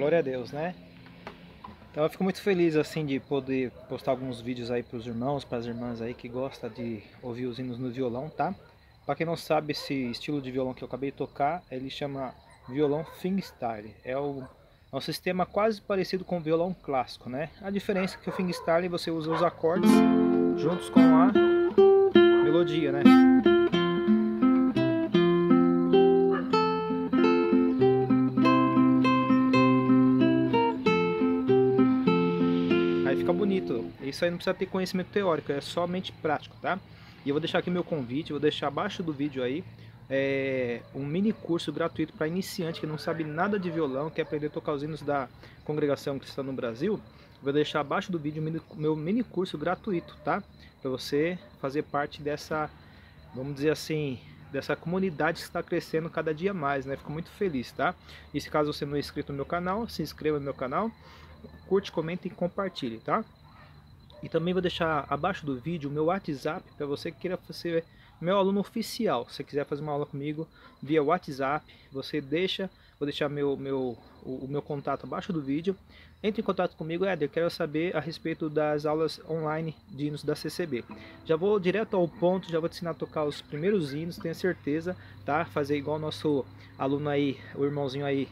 Glória a Deus, né? Então eu fico muito feliz assim de poder postar alguns vídeos aí para os irmãos, para as irmãs aí que gostam de ouvir os hinos no violão, tá? Para quem não sabe, esse estilo de violão que eu acabei de tocar, ele chama violão fingerstyle. É um sistema quase parecido com o violão clássico, né? A diferença é que o fingerstyle você usa os acordes juntos com a melodia, né? Aí fica bonito. Isso aí não precisa ter conhecimento teórico, é somente prático, tá? E eu vou deixar aqui meu convite, vou deixar abaixo do vídeo aí um mini curso gratuito para iniciante que não sabe nada de violão, quer aprender a tocar os hinos da Congregação Cristã no Brasil. Vou deixar abaixo do vídeo meu mini curso gratuito, tá? Para você fazer parte dessa, vamos dizer assim, dessa comunidade que está crescendo cada dia mais, né? Fico muito feliz, tá? E se caso você não é inscrito no meu canal, se inscreva no meu canal, curte, comenta e compartilhe, tá? E também vou deixar abaixo do vídeo o meu WhatsApp para você que queira ser meu aluno oficial. Se você quiser fazer uma aula comigo via WhatsApp, você deixa, vou deixar o meu contato abaixo do vídeo. Entre em contato comigo, Éder, quero saber a respeito das aulas online de hinos da CCB. Já vou direto ao ponto, já vou te ensinar a tocar os primeiros hinos, tenho certeza, tá? Fazer igual o nosso aluno aí, o irmãozinho aí,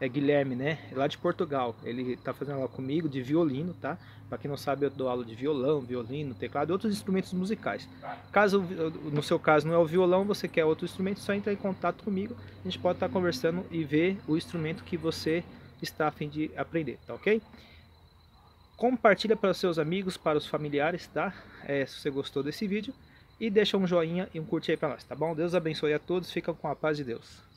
Guilherme, né? Lá de Portugal. Ele tá fazendo aula comigo de violino, tá? Para quem não sabe, eu dou aula de violão, violino, teclado e outros instrumentos musicais. Caso no seu caso não é o violão, você quer outro instrumento, só entra em contato comigo. A gente pode estar conversando e ver o instrumento que você está a fim de aprender, tá ok? Compartilha para os seus amigos, para os familiares, tá? Se você gostou desse vídeo. E deixa um joinha e um curte aí para nós, tá bom? Deus abençoe a todos, fica com a paz de Deus.